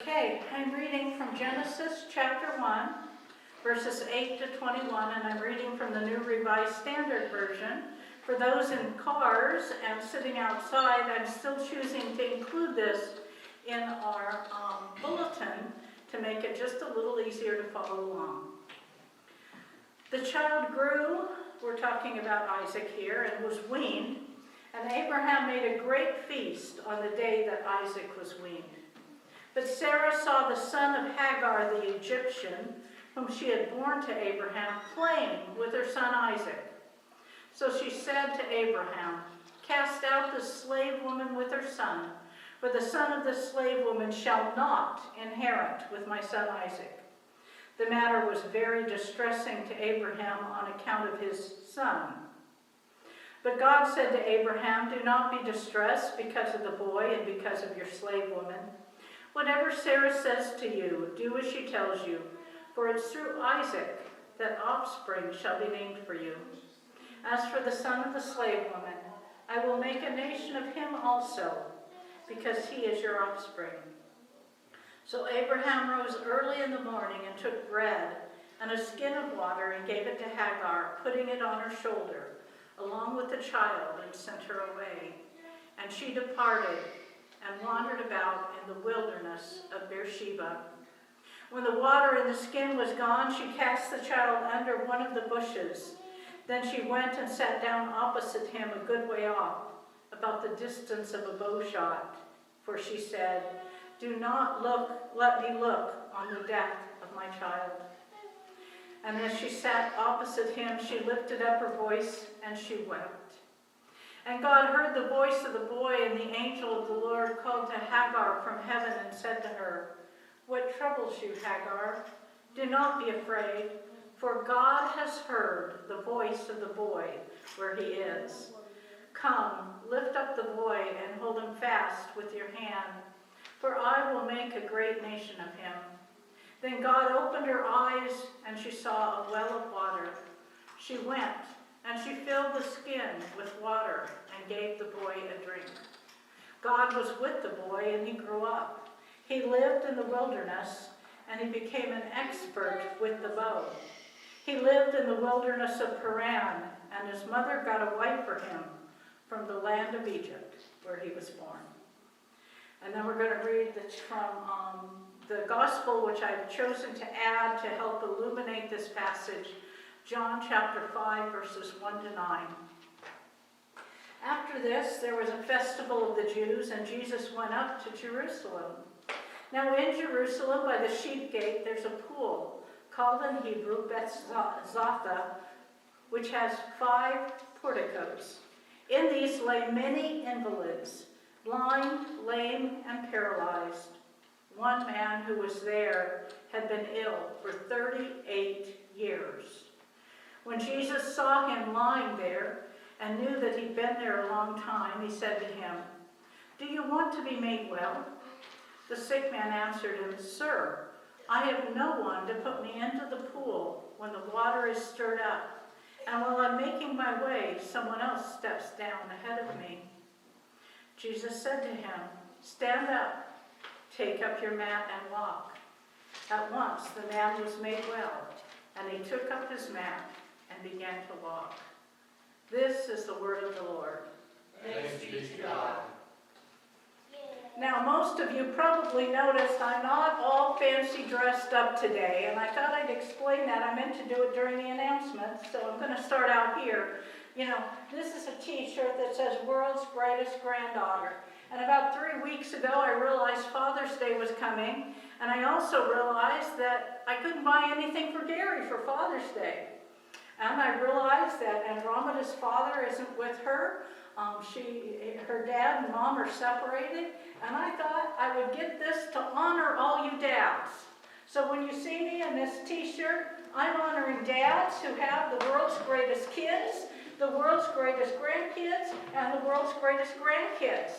Okay, I'm reading from Genesis chapter 1, verses 8 to 21, and I'm reading from the New Revised Standard Version. For those in cars and sitting outside, I'm still choosing to include this in our bulletin to make it just a little easier to follow along. The child grew, we're talking about Isaac here, and was weaned, and Abraham made a great feast on the day that Isaac was weaned. But Sarah saw the son of Hagar the Egyptian, whom she had borne to Abraham, playing with her son Isaac. So she said to Abraham, "Cast out the slave woman with her son, for the son of the slave woman shall not inherit with my son Isaac." The matter was very distressing to Abraham on account of his son. But God said to Abraham, "Do not be distressed because of the boy and because of your slave woman. Whatever Sarah says to you, do as she tells you, for it's through Isaac that offspring shall be named for you. As for the son of the slave woman, I will make a nation of him also, because he is your offspring." So Abraham rose early in the morning and took bread and a skin of water and gave it to Hagar, putting it on her shoulder, along with the child, and sent her away. And she departed and wandered about in the wilderness of Beersheba. When the water in the skin was gone, she cast the child under one of the bushes. Then she went and sat down opposite him a good way off, about the distance of a bow shot. For she said, "Do not let me look on the death of my child." And as she sat opposite him, she lifted up her voice and she wept. And God heard the voice of the boy, and the angel of the Lord called to Hagar from heaven and said to her, "What troubles you, Hagar? Do not be afraid, for God has heard the voice of the boy where he is. Come, lift up the boy and hold him fast with your hand, for I will make a great nation of him." Then God opened her eyes, and she saw a well of water. She went, and she filled the skin with water and gave the boy a drink. God was with the boy, and he grew up. He lived in the wilderness, and he became an expert with the bow. He lived in the wilderness of Paran, and his mother got a wife for him from the land of Egypt, where he was born. And then we're going to read this from the gospel, which I've chosen to add to help illuminate this passage, John chapter 5, verses 1 to 9. After this, there was a festival of the Jews, and Jesus went up to Jerusalem. Now in Jerusalem, by the sheep gate, there's a pool, called in Hebrew Bethzatha, which has 5 porticos. In these lay many invalids, blind, lame, and paralyzed. One man who was there had been ill for 38 years. When Jesus saw him lying there and knew that he'd been there a long time, he said to him, "Do you want to be made well?" The sick man answered him, "Sir, I have no one to put me into the pool when the water is stirred up, and while I'm making my way, someone else steps down ahead of me." Jesus said to him, "Stand up, take up your mat and walk." At once the man was made well, and he took up his mat and began to walk. This is the word of the Lord. Thanks be to God. Now, most of you probably noticed I'm not all fancy dressed up today, and I thought I'd explain that. I meant to do it during the announcement, so I'm going to start out here. You know, this is a t-shirt that says "World's Greatest Granddaughter." And about 3 weeks ago, I realized Father's Day was coming, and I also realized that I couldn't buy anything for Gary for Father's Day. And I realized that Andromeda's father isn't with her. Her dad and mom are separated, and I thought I would get this to honor all you dads. So when you see me in this t-shirt, I'm honoring dads who have the world's greatest kids, the world's greatest grandkids, and the world's greatest grandkids.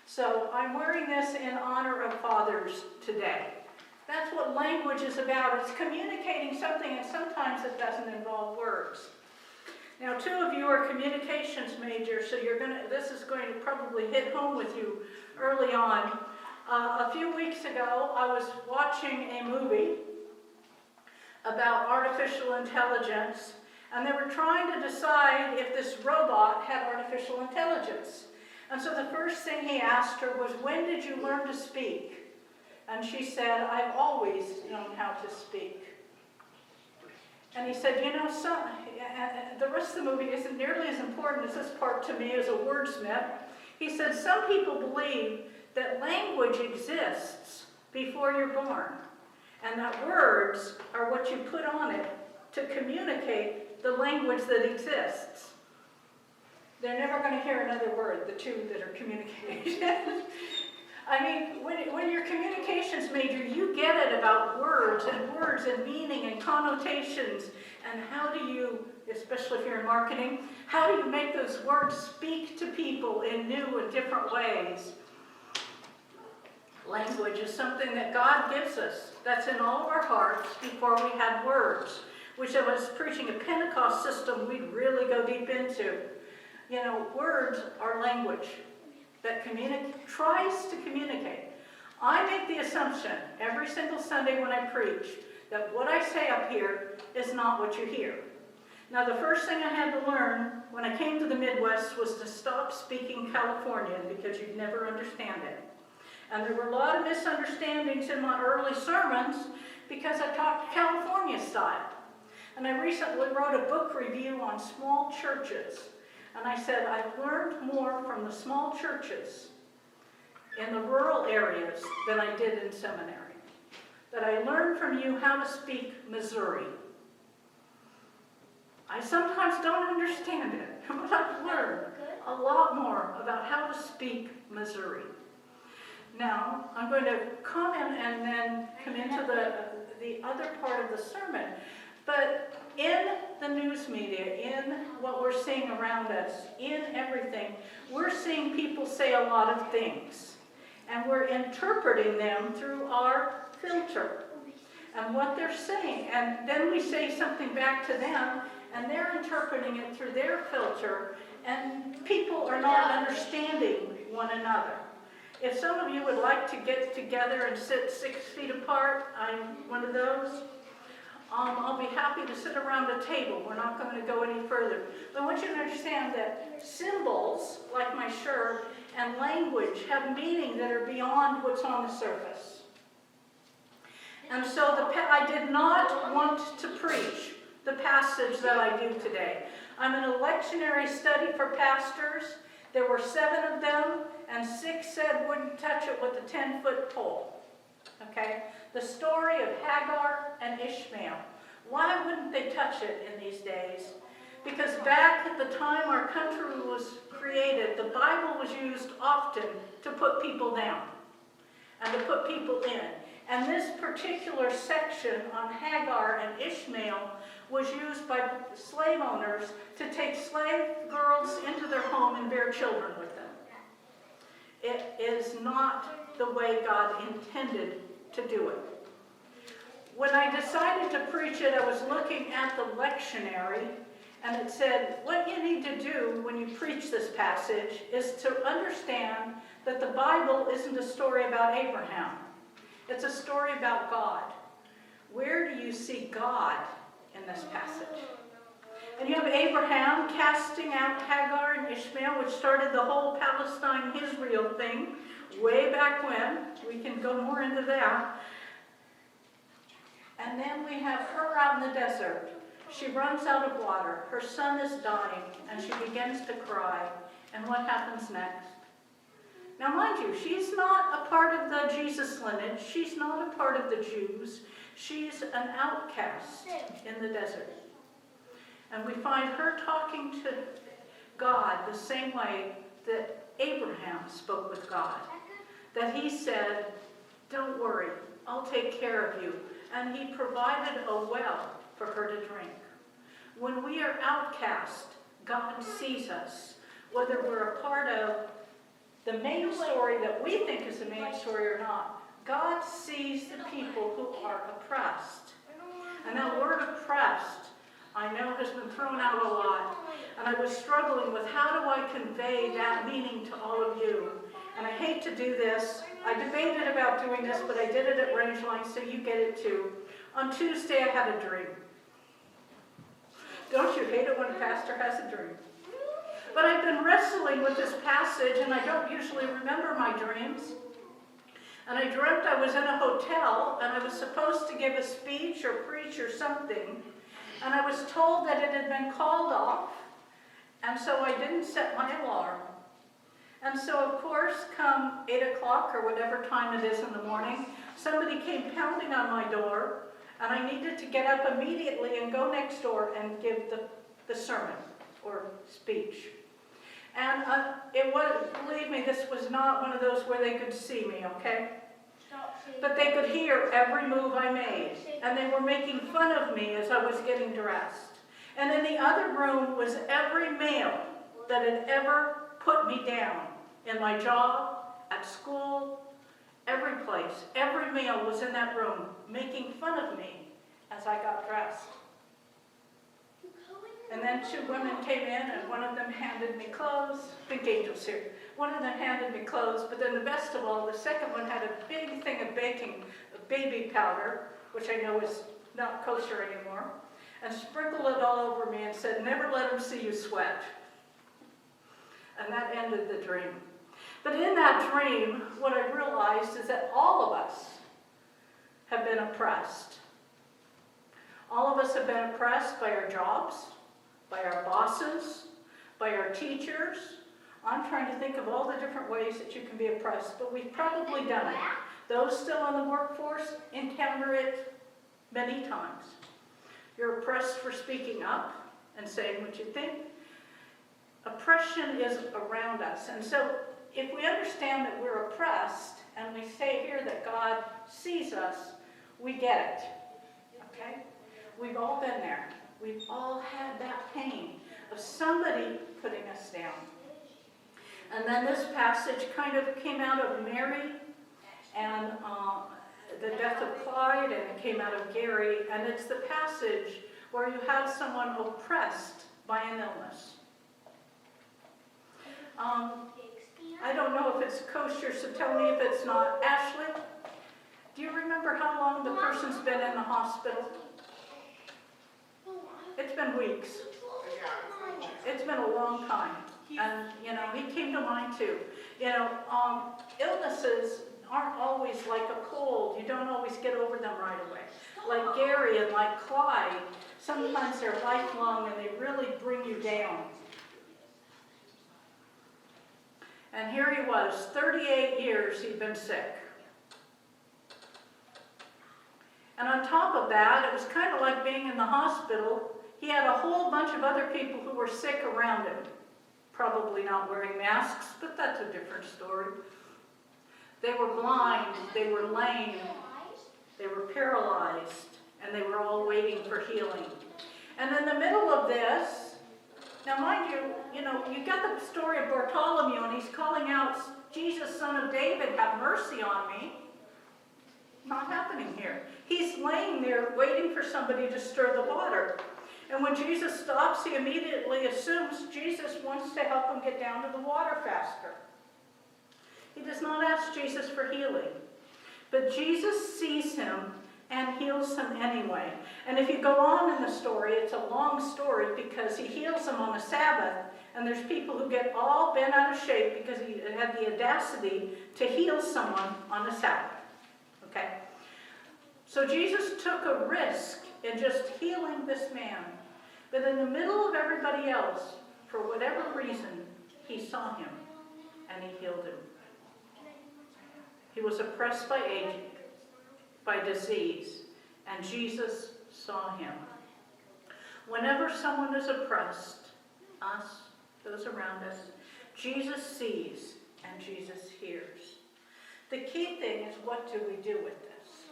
So I'm wearing this in honor of fathers today. That's what language is about. It's communicating something, and sometimes it doesn't involve words. Now, 2 of you are communications majors, so this is going to probably hit home with you early on. A few weeks ago, I was watching a movie about artificial intelligence, and they were trying to decide if this robot had artificial intelligence. And so the first thing he asked her was, "When did you learn to speak?" And she said, "I've always known how to speak." And he said, "You know, the rest of the movie isn't nearly as important as this part to me as a wordsmith." He said, "Some people believe that language exists before you're born, and that words are what you put on it to communicate the language that exists." They're never going to hear another word, the two that are communicating. I mean, when you're communications major, you get it about words and meaning and connotations, and how do you, especially if you're in marketing, how do you make those words speak to people in new and different ways? Language is something that God gives us, that's in all of our hearts before we had words, which I was preaching a Pentecost system we'd really go deep into. You know, words are language that tries to communicate. I make the assumption every single Sunday when I preach that what I say up here is not what you hear. Now, the first thing I had to learn when I came to the Midwest was to stop speaking Californian, because you'd never understand it. And there were a lot of misunderstandings in my early sermons because I talked California style. And I recently wrote a book review on small churches. And I said, I've learned more from the small churches in the rural areas than I did in seminary. That I learned from you how to speak Missouri. I sometimes don't understand it, but I've learned a lot more about how to speak Missouri. Now, I'm going to comment and then come into the other part of the sermon. But in the news media, in what we're seeing around us, in everything, we're seeing people say a lot of things. And we're interpreting them through our filter and what they're saying. And then we say something back to them, and they're interpreting it through their filter, and people are not understanding one another. If some of you would like to get together and sit 6 feet apart, I'm one of those. I'll be happy to sit around a table. We're not going to go any further. But I want you to understand that symbols, like my shirt, and language have meaning that are beyond what's on the surface. And so I did not want to preach the passage that I do today. I'm in a lectionary study for pastors. There were 7 of them, and 6 said wouldn't touch it with a 10-foot pole. Okay? The story of Hagar and Ishmael. Why wouldn't they touch it in these days? Because back at the time our country was created, the Bible was used often to put people down and to put people in. And this particular section on Hagar and Ishmael was used by slave owners to take slave girls into their home and bear children with them. It is not the way God intended to do it. When I decided to preach it, I was looking at the lectionary, and it said, what you need to do when you preach this passage is to understand that the Bible isn't a story about Abraham. It's a story about God. Where do you see God in this passage? And you have Abraham casting out Hagar and Ishmael, which started the whole Palestine-Israel thing way back when. We can go more into that. And then we have her out in the desert. She runs out of water. Her son is dying, and she begins to cry. And what happens next? Now, mind you, she's not a part of the Jesus lineage. She's not a part of the Jews. She's an outcast in the desert. And we find her talking to God the same way that Abraham spoke with God. That he said, don't worry, I'll take care of you. And he provided a well for her to drink. When we are outcast, God sees us. Whether we're a part of the main story that we think is the main story or not, God sees the people who are oppressed. And that word oppressed, I know, has been thrown out a lot. And I was struggling with how do I convey that meaning to all of you. And I hate to do this. I debated about doing this, but I did it at Rangeline, so you get it too. On Tuesday, I had a dream. Don't you hate it when a pastor has a dream? But I've been wrestling with this passage, and I don't usually remember my dreams. And I dreamt I was in a hotel, and I was supposed to give a speech or preach or something. And I was told that it had been called off, and so I didn't set my alarm. And so, of course, come 8 o'clock or whatever time it is in the morning, somebody came pounding on my door, and I needed to get up immediately and go next door and give the sermon or speech. And it was, believe me, this was not one of those where they could see me, okay? But they could hear every move I made, and they were making fun of me as I was getting dressed. And in the other room was every male that had ever put me down in my job, at school, every place. Every male was in that room making fun of me as I got dressed. And then 2 women came in, and one of them handed me clothes. Big angels here. One of them handed me clothes, but then the best of all, the second one had a big thing of baby powder, which I know is not kosher anymore, and sprinkled it all over me and said, "Never let them see you sweat." And that ended the dream. But in that dream, what I realized is that all of us have been oppressed. All of us have been oppressed by our jobs, by our bosses, by our teachers. I'm trying to think of all the different ways that you can be oppressed, but we've probably done it. Those still in the workforce encounter it many times. You're oppressed for speaking up and saying what you think. Oppression is around us. And so if we understand that we're oppressed and we say here that God sees us, we get it. Okay? We've all been there. We've all had that pain of somebody putting us down. And then this passage kind of came out of Mary and the death of Clyde, and it came out of Gary. And it's the passage where you have someone oppressed by an illness. I don't know if it's kosher, so tell me if it's not. Ashley, do you remember how long the person's been in the hospital? It's been weeks. It's been a long time. And, he came to mind too. Illnesses aren't always like a cold. You don't always get over them right away. Like Gary and like Clyde, sometimes they're lifelong and they really bring you down. And here he was, 38 years he'd been sick. And on top of that, it was kind of like being in the hospital. He had a whole bunch of other people who were sick around him. Probably not wearing masks, but that's a different story. They were blind, they were lame, they were paralyzed, and they were all waiting for healing. And in the middle of this, now mind you, you got the story of Bartholomew, and he's calling out, "Jesus, Son of David, have mercy on me." Not happening here. He's laying there waiting for somebody to stir the water. And when Jesus stops, he immediately assumes Jesus wants to help him get down to the water faster. He does not ask Jesus for healing. But Jesus sees him and heals him anyway. And if you go on in the story, it's a long story because he heals him on a Sabbath, and there's people who get all bent out of shape because he had the audacity to heal someone on a Sabbath. Okay? So Jesus took a risk in just healing this man. But in the middle of everybody else, for whatever reason, he saw him and he healed him. He was oppressed by aging, by disease, and Jesus saw him. Whenever someone is oppressed, us, those around us, Jesus sees and Jesus hears. The key thing is, what do we do with this?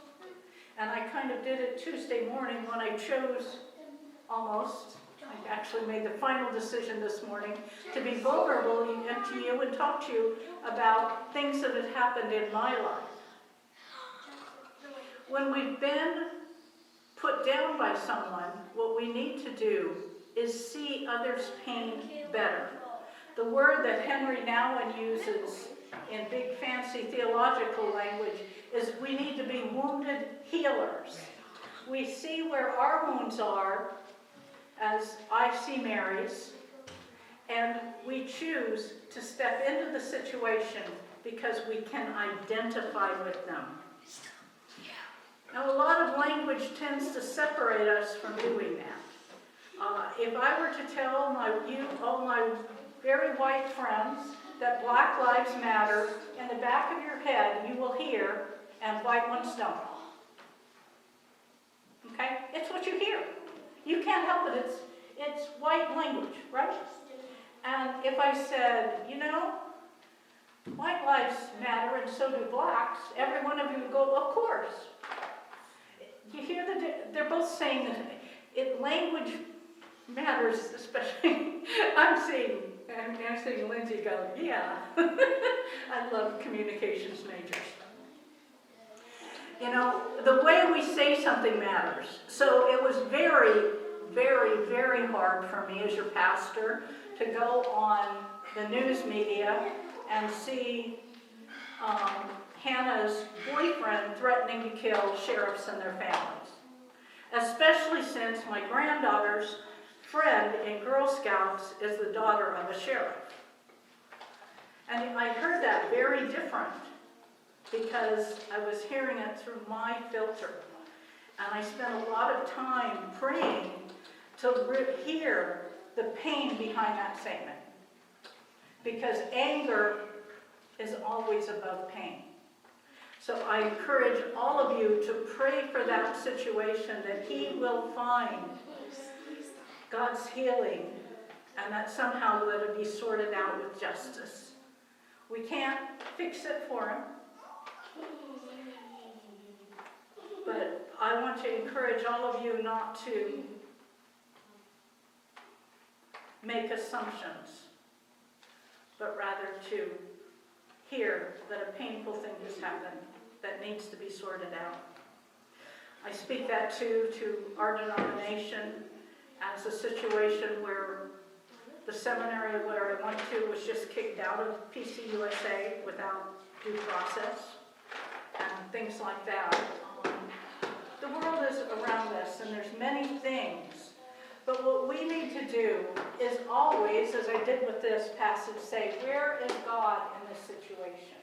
And I kind of did it Tuesday morning when I chose I actually made the final decision this morning to be vulnerable to you and talk to you about things that had happened in my life. When we've been put down by someone, what we need to do is see others' pain better. The word that Henry Nouwen uses in big fancy theological language, is we need to be wounded healers. We see where our wounds are, as I see Mary's, and we choose to step into the situation because we can identify with them. Now, a lot of language tends to separate us from doing that. If I were to tell all my very white friends that Black Lives Matter, in the back of your head you will hear, and white ones don't. Okay? It's what you hear. You can't help it. It's white language, right? And if I said, white lives matter and so do blacks, every one of you would go, of course. You hear they're both saying that language matters, especially. I'm seeing Lindsay go, yeah. I love communications majors. The way we say something matters. So it was very, very, very hard for me as your pastor to go on the news media and see Hannah's boyfriend threatening to kill sheriffs and their families. Especially since my granddaughter's friend in Girl Scouts is the daughter of a sheriff. And I heard that very different because I was hearing it through my filter. And I spent a lot of time praying to hear the pain behind that statement. Because anger is always above pain. So I encourage all of you to pray for that situation, that he will find God's healing and that somehow let it be sorted out with justice. We can't fix it for him. But I want to encourage all of you not to make assumptions, but rather to hear that a painful thing has happened that needs to be sorted out. I speak that too to our denomination as a situation where the seminary where I went to was just kicked out of PCUSA without due process and things like that. The world is around us and there's many things, but what we need to do is always, as I did with this passage, say, where is God in this situation?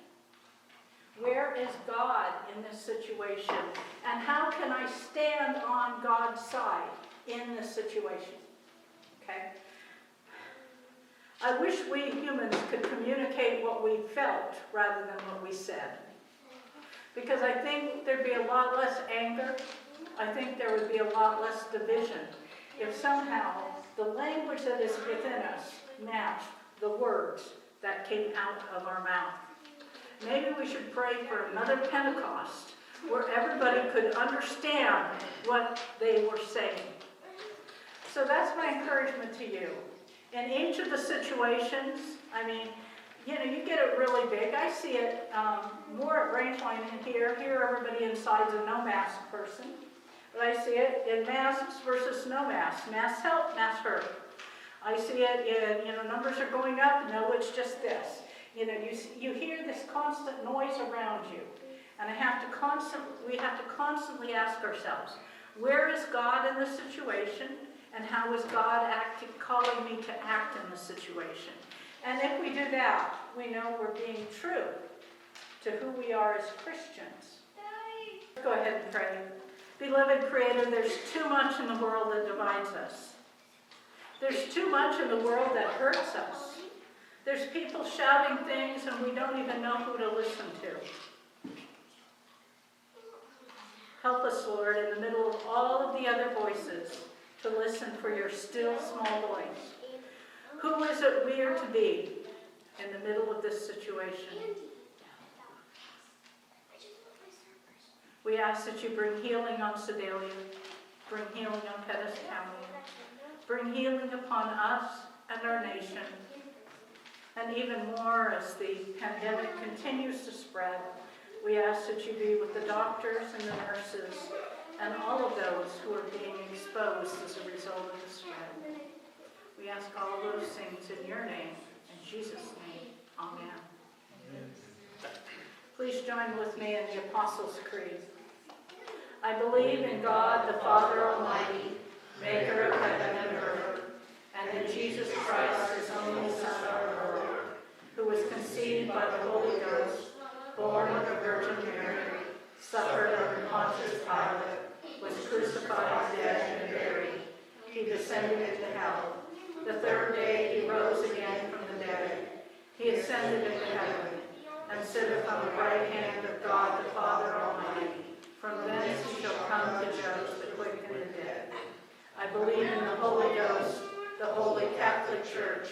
Where is God in this situation? And how can I stand on God's side in this situation? Okay? I wish we humans could communicate what we felt rather than what we said. Because I think there'd be a lot less anger. I think there would be a lot less division if somehow the language that is within us matched the words that came out of our mouth. Maybe we should pray for another Pentecost where everybody could understand what they were saying. So that's my encouragement to you. In each of the situations, you get it really big. I see it more at Rangeline in here. Here, everybody inside's a no mask person. But I see it in masks versus no masks. Masks help, masks hurt. I see it in, numbers are going up. No, it's just this. You hear this constant noise around you. And we have to constantly ask ourselves, where is God in this situation? And how is God calling me to act in this situation? And if we do that, we know we're being true to who we are as Christians. Let's go ahead and pray. Beloved Creator, there's too much in the world that divides us. There's too much in the world that hurts us. There's people shouting things and we don't even know who to listen to. Help us, Lord, in the middle of all of the other voices, to listen for your still small voice. Who is it we are to be in the middle of this situation? We ask that you bring healing on Sedalia, bring healing on Pettis County, bring healing upon us and our nation, and even more as the pandemic continues to spread. We ask that you be with the doctors and the nurses and all of those who are being exposed as a result of the spread. We ask all of those things in your name, in Jesus' name. Amen. Amen. Please join with me in the Apostles' Creed. I believe in God, the Father Almighty, maker of heaven and earth, and in Jesus Christ, his only Son, our Lord, who was conceived by the Holy Ghost, born of the Virgin Mary, suffered under Pontius Pilate, was crucified, dead, and buried. He descended into hell. The third day he rose again from the dead. He ascended into heaven, and sitteth on the right hand of God the Father Almighty. From thence he shall come to judge the quick and the dead. I believe in the Holy Ghost, the Holy Catholic Church,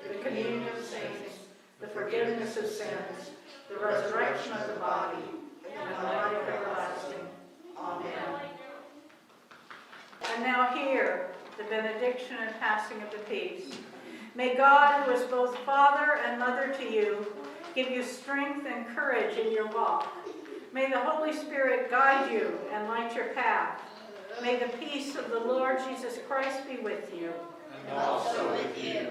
the communion of saints, the forgiveness of sins, the resurrection of the body, and the life everlasting. Amen. And now hear the benediction and passing of the peace. May God, who is both Father and Mother to you, give you strength and courage in your walk. May the Holy Spirit guide you and light your path. May the peace of the Lord Jesus Christ be with you. And also with you.